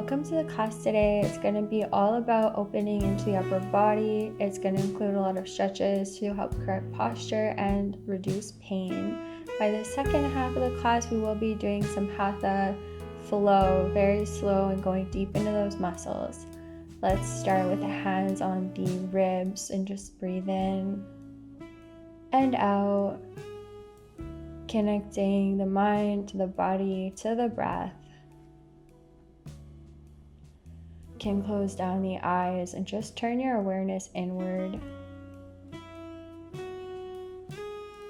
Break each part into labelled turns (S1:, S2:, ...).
S1: Welcome to the class today. It's going to be all about opening into the upper body. It's going to include a lot of stretches to help correct posture and reduce pain. By the second half of the class, we will be doing some Hatha flow, very slow and going deep into those muscles. Let's start with the hands on the ribs and just breathe in and out, connecting the mind to the body to the breath. Can close down the eyes and just turn your awareness inward,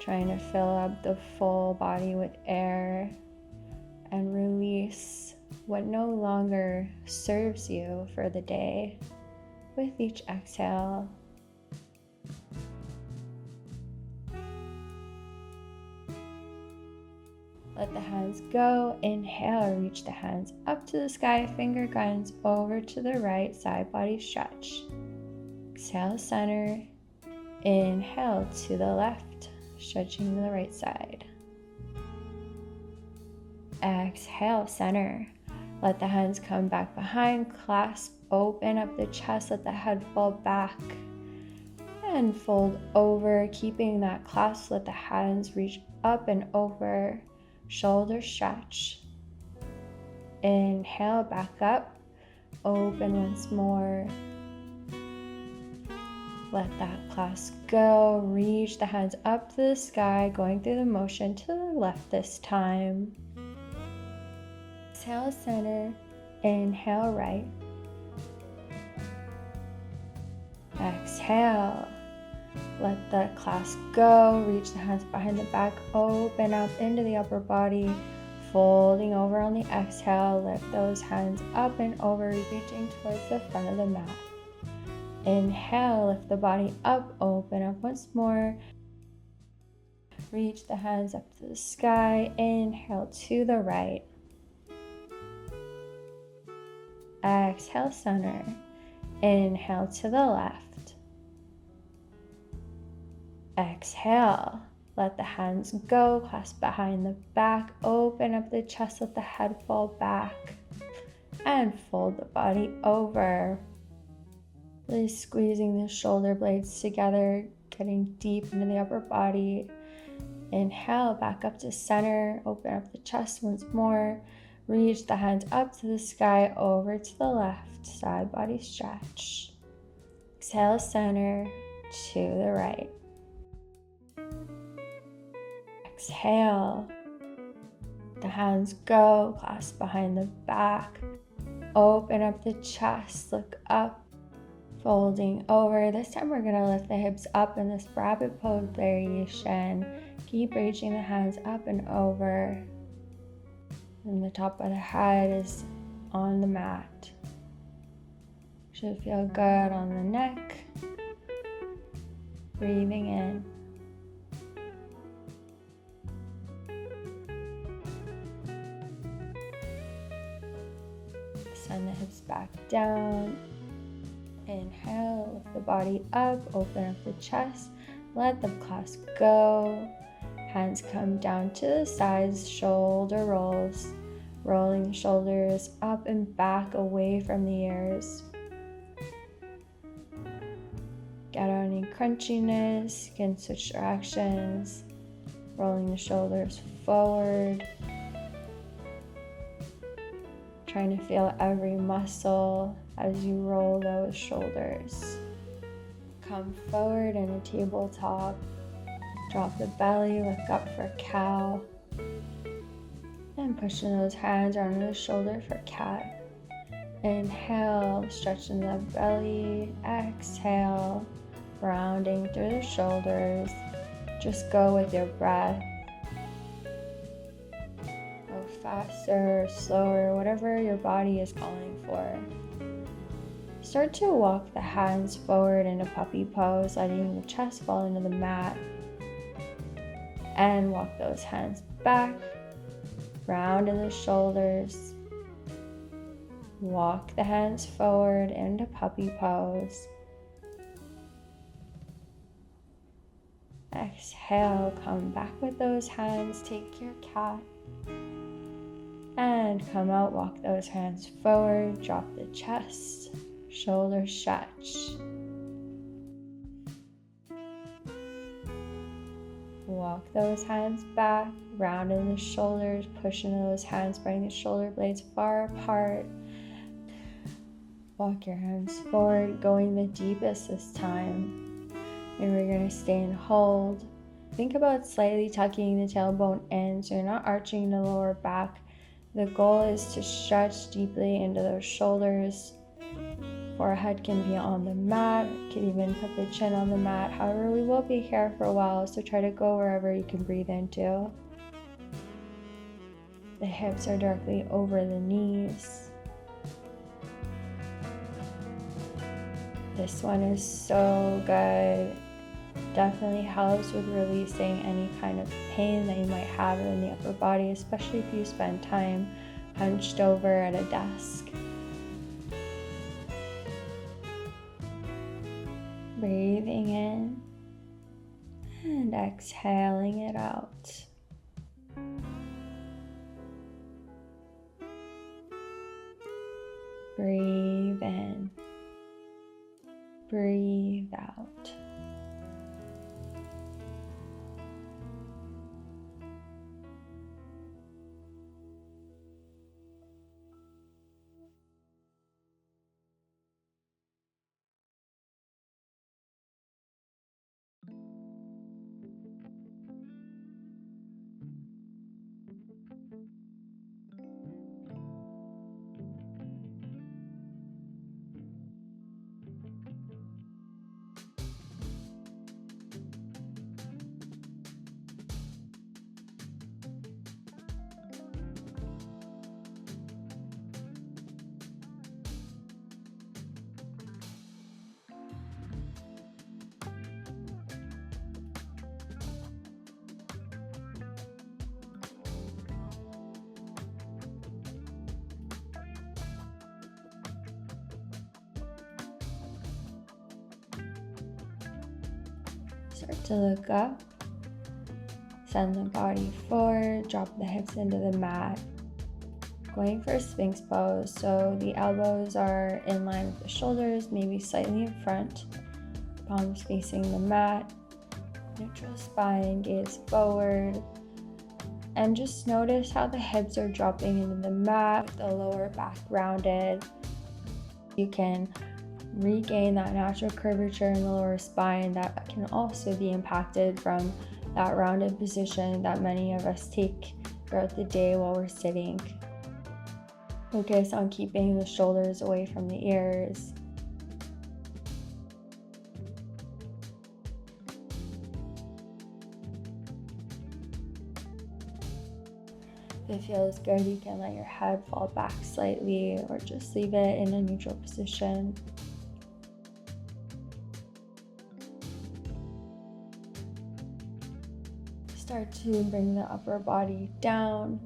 S1: trying to fill up the full body with air and release what no longer serves you for the day with each exhale. Let the hands go. Inhale, reach the hands up to the sky, finger guides over to the right, side body stretch. Exhale, center. Inhale to the left, stretching to the right side. Exhale, center. Let the hands come back behind, clasp, open up the chest, let the head fall back. And fold over, keeping that clasp, let the hands reach up and over. Shoulder stretch. Inhale, back up. Open once more. Let that clasp go. Reach the hands up to the sky, going through the motion to the left this time. Exhale, center. Inhale, right. Exhale. Let the clasp go, reach the hands behind the back, open up into the upper body, folding over on the exhale, lift those hands up and over, reaching towards the front of the mat. Inhale, lift the body up, open up once more, reach the hands up to the sky, inhale to the right. Exhale, center, inhale to the left. Exhale, let the hands go, clasp behind the back, open up the chest, let the head fall back, and fold the body over. Really squeezing the shoulder blades together, getting deep into the upper body. Inhale, back up to center, open up the chest once more, reach the hands up to the sky, over to the left, side body stretch. Exhale, center, to the right. Exhale, the hands go, clasp behind the back, open up the chest, look up, folding over. This time we're going to lift the hips up in this rabbit pose variation. Keep reaching the hands up and over. And the top of the head is on the mat. Should feel good on the neck. Breathing in. Send the hips back down. Inhale, lift the body up, open up the chest, let the clasp go. Hands come down to the sides, shoulder rolls, rolling the shoulders up and back away from the ears. Get out any crunchiness, you can switch directions, rolling the shoulders forward. Trying to feel every muscle as you roll those shoulders. Come forward in a tabletop. Drop the belly, look up for cow. And pushing those hands around the shoulder for cat. Inhale, stretching the belly. Exhale, rounding through the shoulders. Just go with your breath. Faster, slower, whatever your body is calling for. Start to walk the hands forward into puppy pose, letting the chest fall into the mat. And walk those hands back, round in the shoulders. Walk the hands forward into puppy pose. Exhale, come back with those hands, take your cat. And come out, walk those hands forward, drop the chest, shoulders stretch. Walk those hands back, round in the shoulders, push into those hands, bring the shoulder blades far apart. Walk your hands forward, going the deepest this time. And we're going to stay and hold. Think about slightly tucking the tailbone in so you're not arching the lower back. The goal is to stretch deeply into those shoulders. Forehead can be on the mat, you can even put the chin on the mat. However, we will be here for a while, so try to go wherever you can breathe into. The hips are directly over the knees. This one is so good. Definitely helps with releasing any kind of pain that you might have in the upper body, especially if you spend time hunched over at a desk. Breathing in and exhaling it out. Breathe in. Breathe out. Start to look up, send the body forward, drop the hips into the mat. Going for a Sphinx pose, so the elbows are in line with the shoulders, maybe slightly in front, palms facing the mat, neutral spine, gaze forward, and just notice how the hips are dropping into the mat with the lower back rounded. You can regain that natural curvature in the lower spine that can also be impacted from that rounded position that many of us take throughout the day while we're sitting. Focus on keeping the shoulders away from the ears. If it feels good, you can let your head fall back slightly or just leave it in a neutral position. Start to bring the upper body down.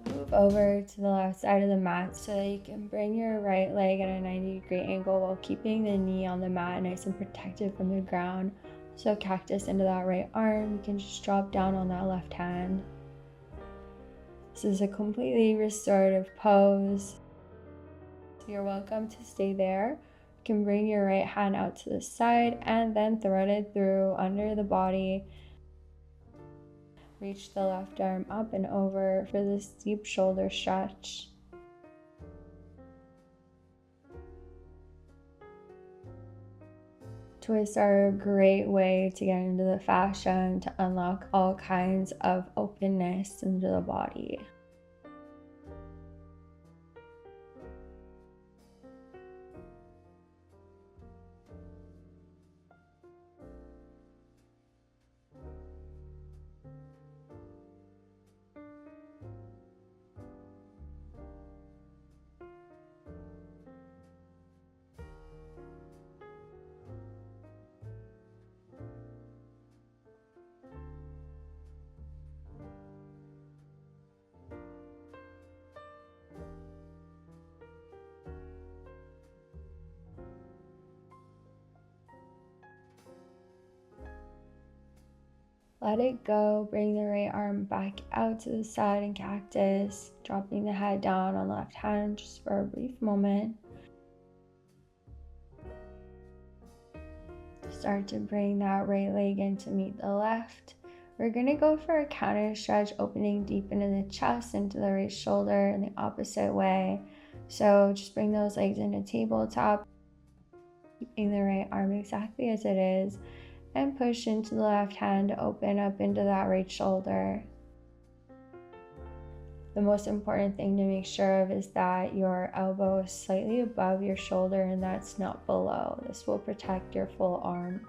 S1: Move over to the left side of the mat so that you can bring your right leg at a 90-degree angle while keeping the knee on the mat nice and protected from the ground. So cactus into that right arm. You can just drop down on that left hand. This is a completely restorative pose. You're welcome to stay there. You can bring your right hand out to the side and then thread it through under the body. Reach the left arm up and over for this deep shoulder stretch. Twists are a great way to get into the fascia and to unlock all kinds of openness into the body. let it go. Bring the right arm back out to the side in cactus, dropping the head down on the left hand just for a brief moment. Start to bring that right leg in to meet the left. We're going to go for a counter stretch, opening deep into the chest, into the right shoulder in the opposite way. So just bring those legs into tabletop, keeping the right arm exactly as it is, and push into the left hand to open up into that right shoulder. The most important thing to make sure of is that your elbow is slightly above your shoulder and that's not below. This will protect your full arm.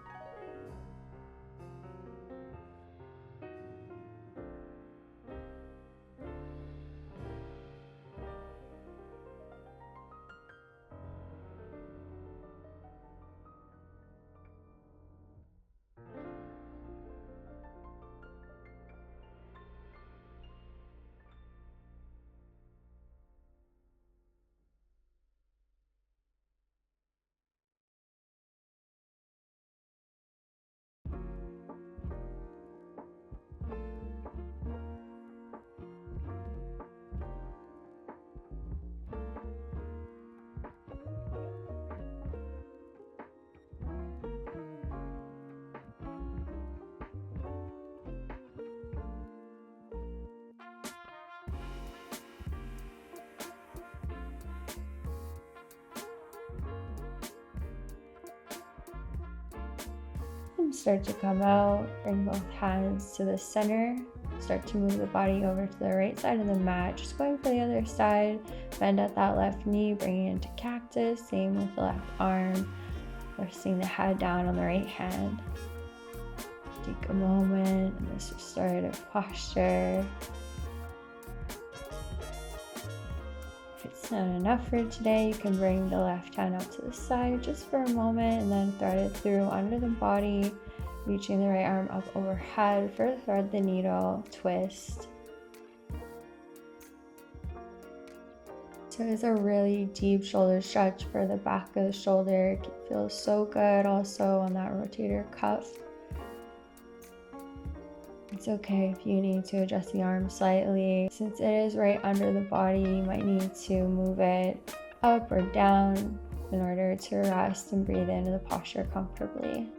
S1: And start to come out, bring both hands to the center, start to move the body over to the right side of the mat, just going for the other side, bend at that left knee, bringing it into cactus, same with the left arm, resting the head down on the right hand. Take a moment in this restorative posture. If it's not enough for today, you can bring the left hand out to the side just for a moment and then thread it through under the body, reaching the right arm up overhead for thread the needle, twist. So it's a really deep shoulder stretch for the back of the shoulder. It feels so good also on that rotator cuff. It's okay if you need to adjust the arm slightly. Since it is right under the body, you might need to move it up or down in order to rest and breathe into the posture comfortably.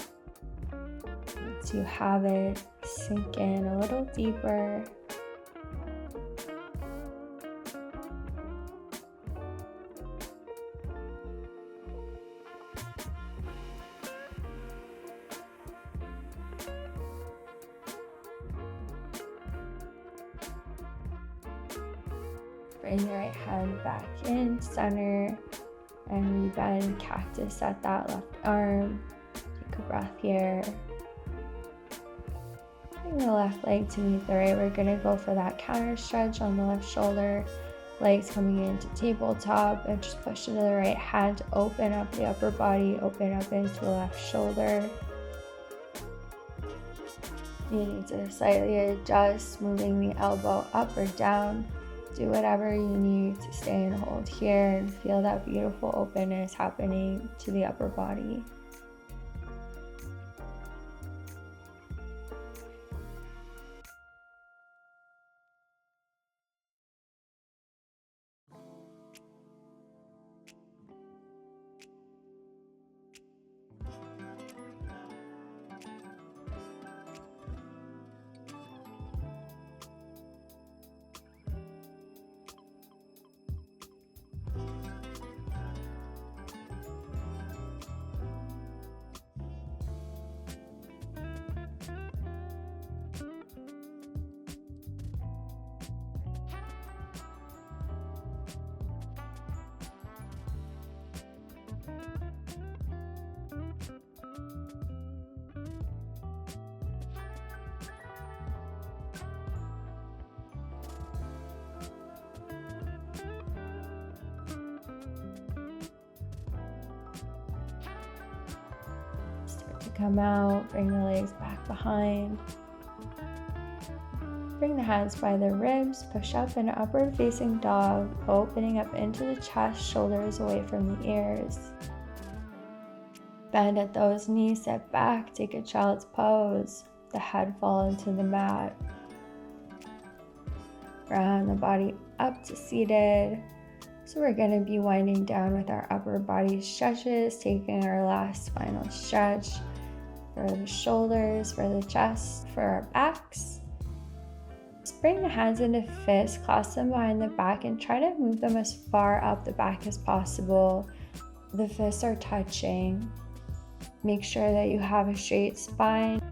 S1: Once you have it, sink in a little deeper. Bring the right hand back in, center, and rebend cactus at that left arm. Take a breath here. Bring the left leg to meet the right. We're going to go for that counter stretch on the left shoulder. Legs coming into tabletop, and just push into the right hand to open up the upper body, open up into the left shoulder. You need to slightly adjust, moving the elbow up or down. Do whatever you need to stay and hold here and feel that beautiful openness happening to the upper body. Come out, bring the legs back behind. Bring the hands by the ribs, push up in upward facing dog, opening up into the chest, shoulders away from the ears. Bend at those knees, sit back, take a child's pose. the head fall into the mat. Round the body up to seated. So we're going to be winding down with our upper body stretches, taking our last final stretch for the shoulders, for the chest, for our backs. Just bring the hands into fists, clasp them behind the back, and try to move them as far up the back as possible. The fists are touching. Make sure that you have a straight spine.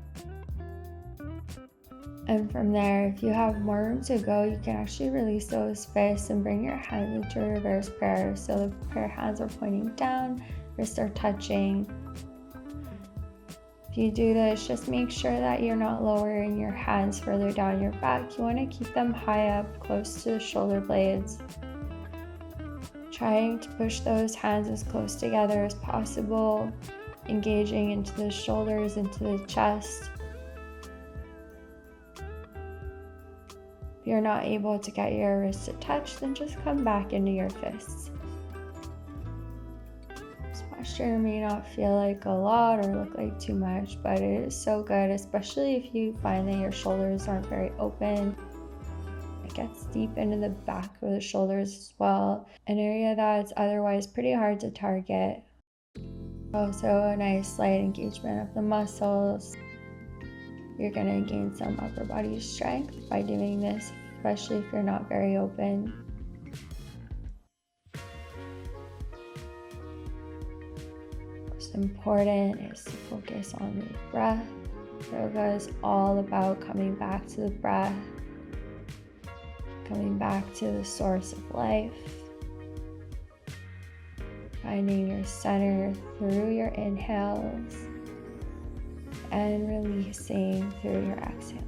S1: And from there, if you have more room to go, you can actually release those fists and bring your hands into reverse prayer. So the prayer hands are pointing down, wrists are touching. If you do this, just make sure that you're not lowering your hands further down your back. You want to keep them high up, close to the shoulder blades. Trying to push those hands as close together as possible, engaging into the shoulders, into the chest. If you're not able to get your wrists to touch, then just come back into your fists. This posture may not feel like a lot or look like too much, but it is so good, especially if you find that your shoulders aren't very open. It gets deep into the back of the shoulders as well, an area that's otherwise pretty hard to target. Also a nice slight engagement of the muscles. You're going to gain some upper body strength by doing this, especially if you're not very open. What's important is to focus on the breath. Yoga is all about coming back to the breath, coming back to the source of life, finding your center through your inhales and releasing through your exhales.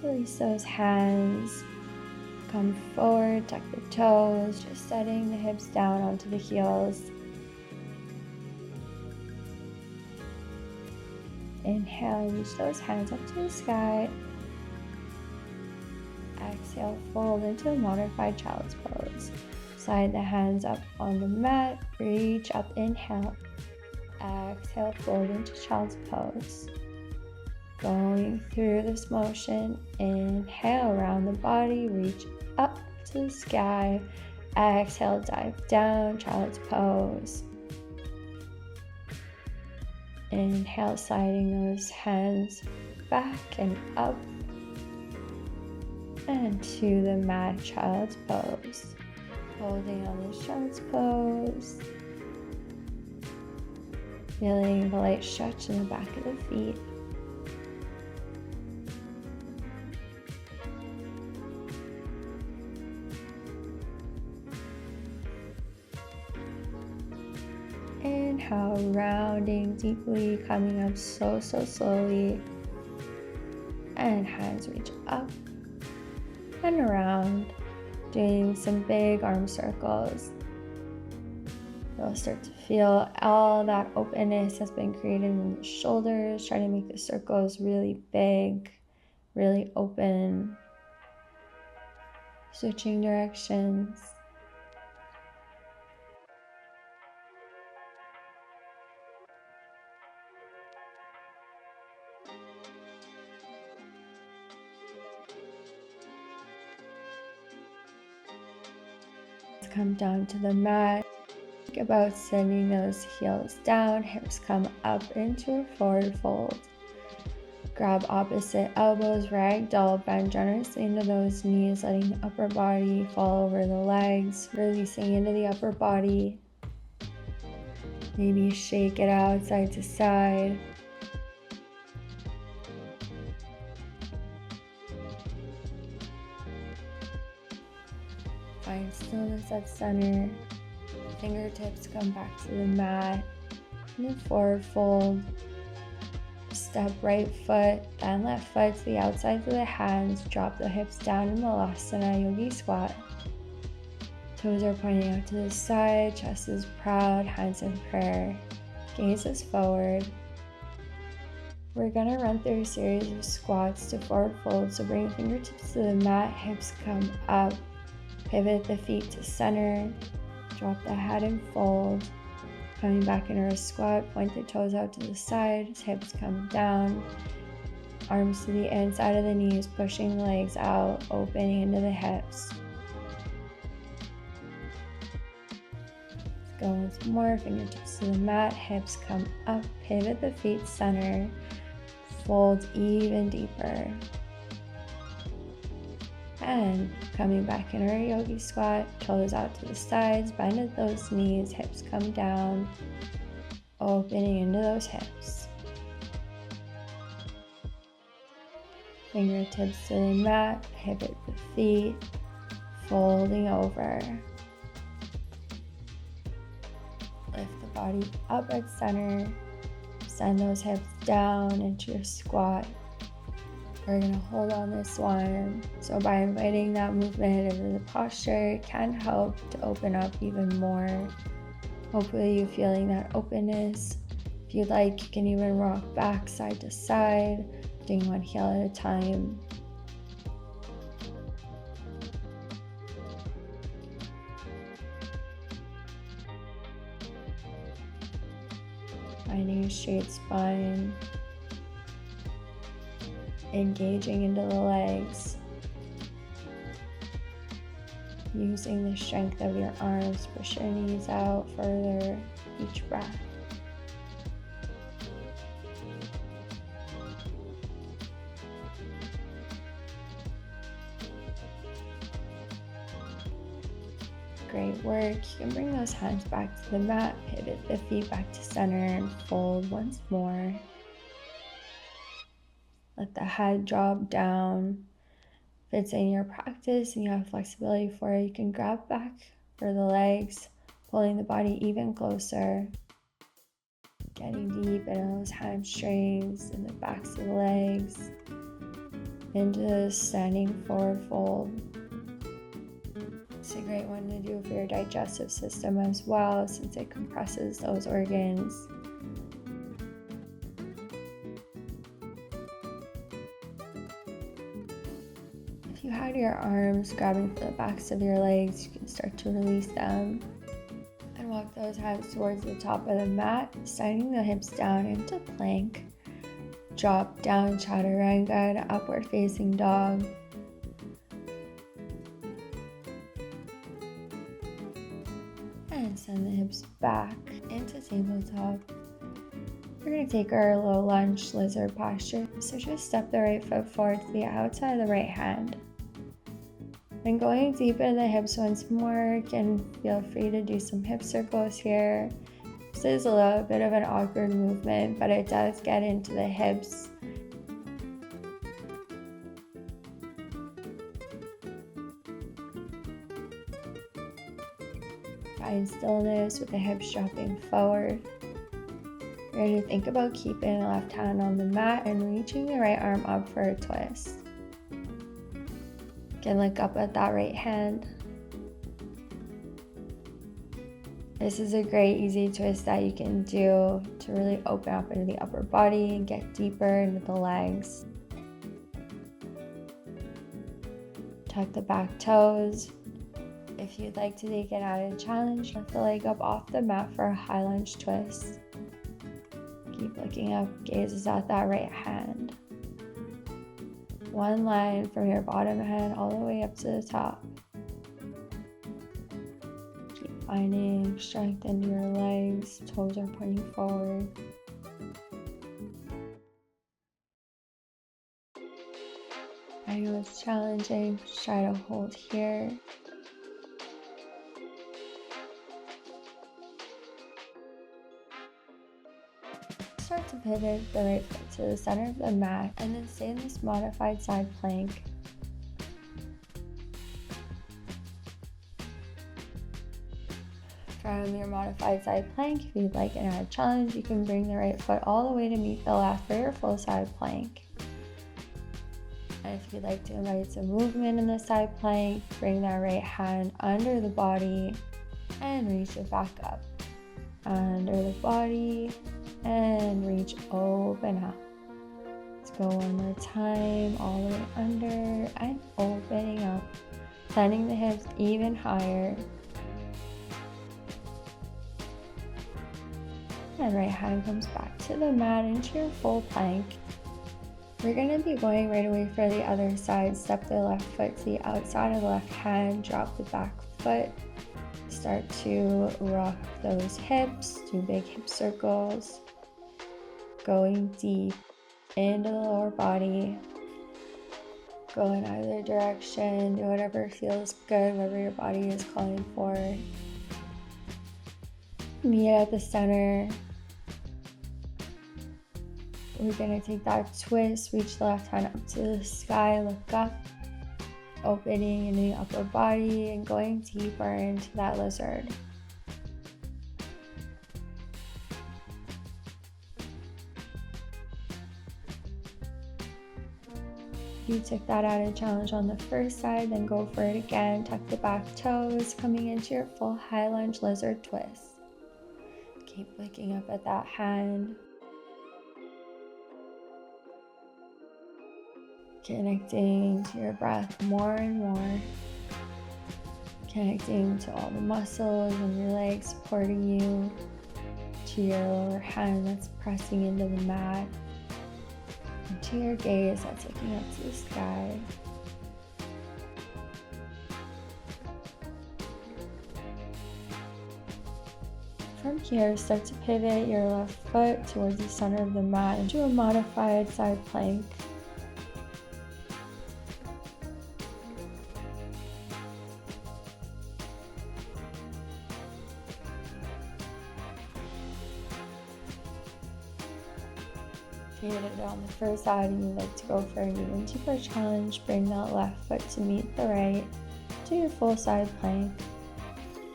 S1: Release those hands. Come forward, tuck the toes, just setting the hips down onto the heels. Inhale, reach those hands up to the sky. Exhale, fold into a modified child's pose. Slide the hands up on the mat, reach up, inhale. Exhale, fold into child's pose. Going through this motion, inhale around the body, reach up to the sky. Exhale, dive down, child's pose. Inhale, sliding those hands back and up and to the mat, child's pose. Holding on this child's pose. Feeling the light stretch in the back of the feet. Inhale, rounding deeply, coming up so slowly. And hands reach up and around, doing some big arm circles. You'll start to feel all that openness has been created in the shoulders. Try to make the circles really big, really open. Switching directions. Come down to the mat. Think about sending those heels down, hips come up into a forward fold. Grab opposite elbows, ragdoll, bend generously into those knees, letting the upper body fall over the legs, releasing into the upper body. Maybe shake it out side to side. Find stillness at center. Fingertips come back to the mat. In the forward fold. Step right foot, then left foot to the outsides of the hands. Drop the hips down in Malasana Yogi Squat. Toes are pointing out to the side, chest is proud, hands in prayer. Gaze is forward. We're gonna run through a series of squats to forward fold. So bring your fingertips to the mat, hips come up, pivot the feet to center, drop the head and fold. Coming back into our squat, point the toes out to the side, hips come down, arms to the inside of the knees, pushing the legs out, opening into the hips. Let's go once more, fingertips to the mat, hips come up, pivot the feet center, fold even deeper. And coming back in our yogi squat, toes out to the sides, bend at those knees, hips come down, opening into those hips. Fingertips to the mat, pivot the feet, folding over. Lift the body up at center, send those hips down into your squat. We're going to hold on this one. So by inviting that movement into the posture, it can help to open up even more. Hopefully you're feeling that openness. If you'd like, you can even rock back side to side, doing one heel at a time. Finding a straight spine. Engaging into the legs, using the strength of your arms, push your knees out further each breath. Great work. You can bring those hands back to the mat, pivot the feet back to center and fold once more. Let the head drop down. If it's in your practice and you have flexibility for it, you can grab back for the legs, pulling the body even closer. Getting deep into those hamstrings and the backs of the legs, into the standing forward fold. It's a great one to do for your digestive system as well, since it compresses those organs. If you had your arms grabbing for the backs of your legs, you can start to release them and walk those hands towards the top of the mat, sliding the hips down into plank. Drop down chaturanga to upward facing dog. And send the hips back into tabletop. We're going to take our low lunge lizard posture. So just step the right foot forward to the outside of the right hand. Then going deep into the hips once more, you can feel free to do some hip circles here. This is a little bit of an awkward movement, but it does get into the hips. Find stillness with the hips dropping forward. You're going to think about keeping the left hand on the mat and reaching the right arm up for a twist. You can look up at that right hand. This is a great easy twist that you can do to really open up into the upper body and get deeper into the legs. Tuck the back toes. If you'd like to take an added challenge, lift the leg up off the mat for a high lunge twist. Keep looking up, gazes at that right hand. One line from your bottom hand all the way up to the top. Keep finding strength into your legs, toes are pointing forward. I know it's challenging, just try to hold here. Start to pivot the right foot to the center of the mat and then stay in this modified side plank. From your modified side plank, if you'd like an added challenge, you can bring the right foot all the way to meet the left for your full side plank. And if you'd like to invite some movement in the side plank, bring that right hand under the body and reach it back up. Under the body and reach, open up. Let's go one more time, all the way under and opening up. Sending the hips even higher. And right hand comes back to the mat into your full plank. We're going to be going right away for the other side. Step the left foot to the outside of the left hand, drop the back foot. Start to rock those hips, do big hip circles. Going deep into the lower body. Go in either direction, do whatever feels good, whatever your body is calling for. Meet at the center. We're going to take that twist, reach the left hand up to the sky, look up, opening in the upper body and going deeper into that lizard. You took that added challenge on the first side, then go for it again. Tuck the back toes, coming into your full high lunge lizard twist. Keep looking up at that hand. Connecting to your breath more and more. Connecting to all the muscles in your legs supporting you. To your lower hand that's pressing into the mat. And to your gaze that's looking up to the sky. From here, start to pivot your left foot towards the center of the mat into a modified side plank. If you did it on the first side and you'd like to go for an even deeper challenge, bring that left foot to meet the right. Do your full side plank.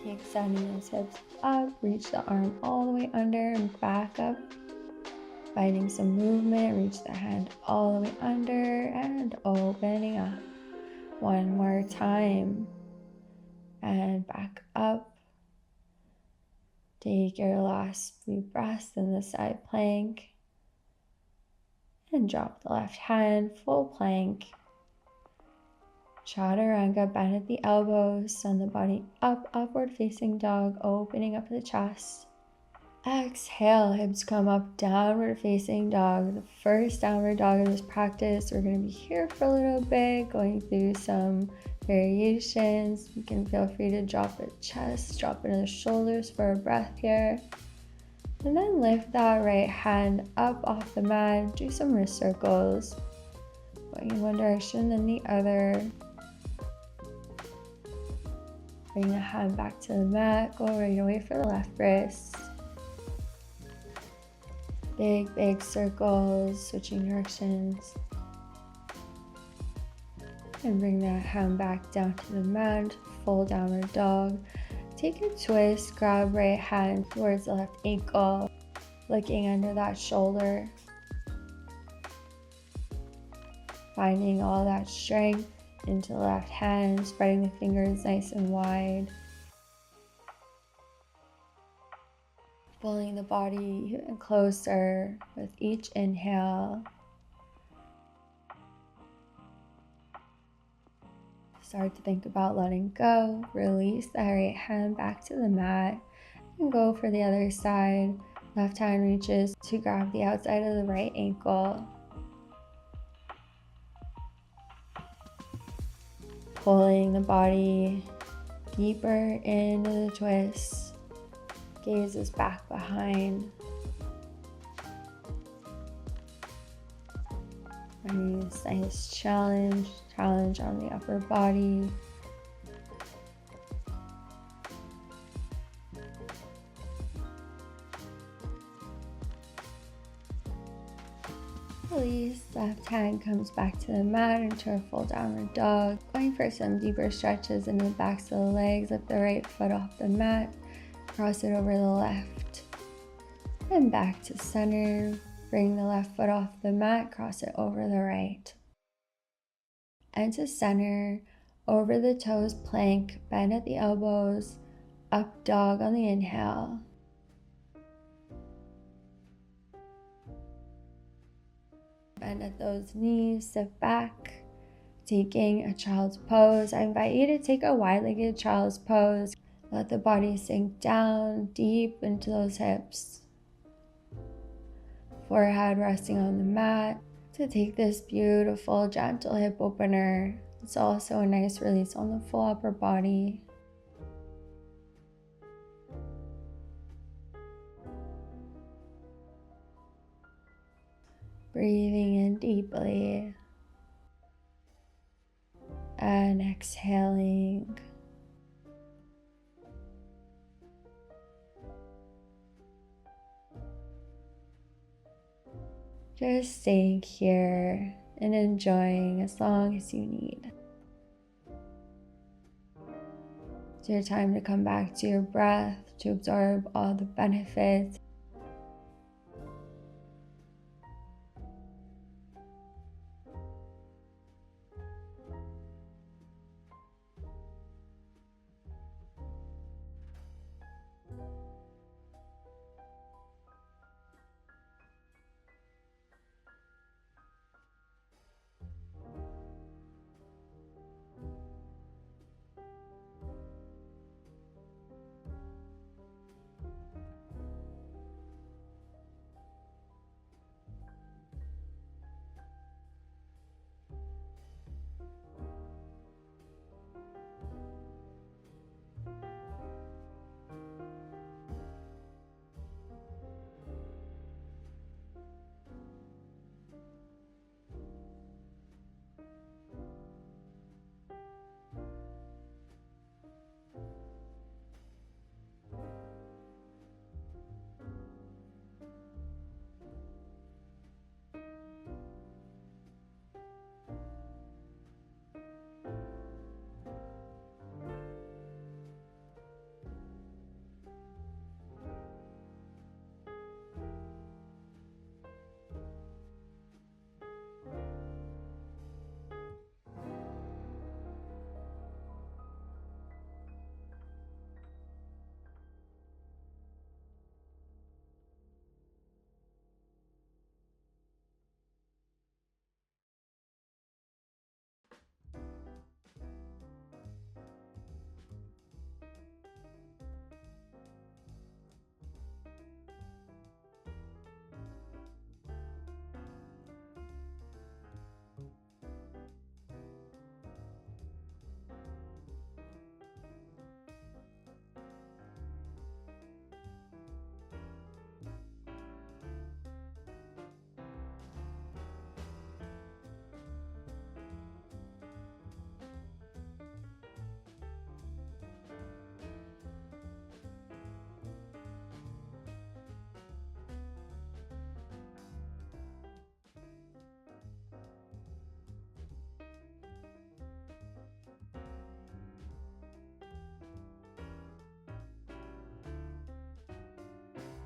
S1: Keep sending those hips up, reach the arm all the way under and back up. Finding some movement, reach the hand all the way under and opening up. One more time. And back up. Take your last few breaths in the side plank. And drop the left hand, full plank. Chaturanga, bend at the elbows, send the body up, upward facing dog, opening up the chest. Exhale, hips come up, downward facing dog. The first downward dog of this practice. We're going to be here for a little bit, going through some variations. You can feel free to drop the chest, drop into the shoulders for a breath here. And then lift that right hand up off the mat. Do some wrist circles. Going in one direction, then the other. Bring the hand back to the mat. Go right away for the left wrist. Big circles, switching directions. And bring that hand back down to the mat. Full downward dog. Take a twist, grab right hand towards the left ankle, looking under that shoulder. Finding all that strength into the left hand, spreading the fingers nice and wide. Pulling the body even closer with each inhale. Start to think about letting go. Release that right hand back to the mat and go for the other side. Left hand reaches to grab the outside of the right ankle. Pulling the body deeper into the twist. Gaze is back behind. Finding this nice challenge on the upper body. Release, left hand comes back to the mat into a full downward dog. Going for some deeper stretches in the backs of the legs. Lift the right foot off the mat, cross it over the left, and back to center. Bring the left foot off the mat, cross it over the right. and to center, over the toes, plank, bend at the elbows, up dog on the inhale. Bend at those knees, sit back, taking a child's pose. I invite you to take a wide-legged child's pose. Let the body sink down deep into those hips. Forehead resting on the mat. To take this beautiful, gentle hip opener. It's also a nice release on the full upper body. Breathing in deeply. And exhaling. Just staying here and enjoying as long as you need. It's your time to come back to your breath, to absorb all the benefits.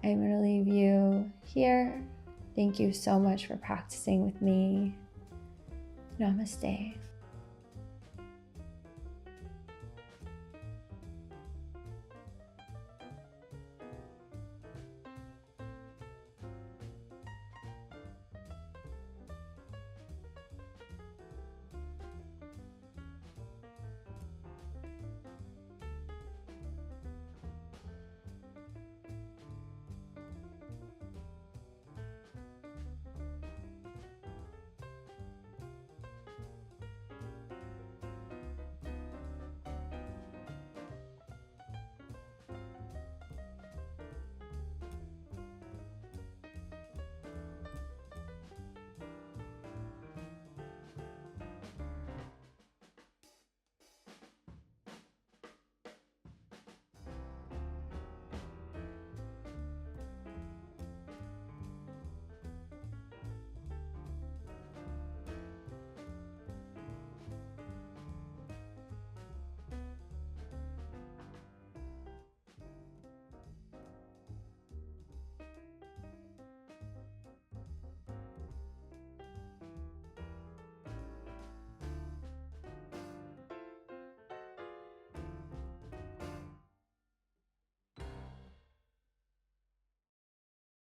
S1: I'm going to leave you here. Thank you so much for practicing with me. Namaste.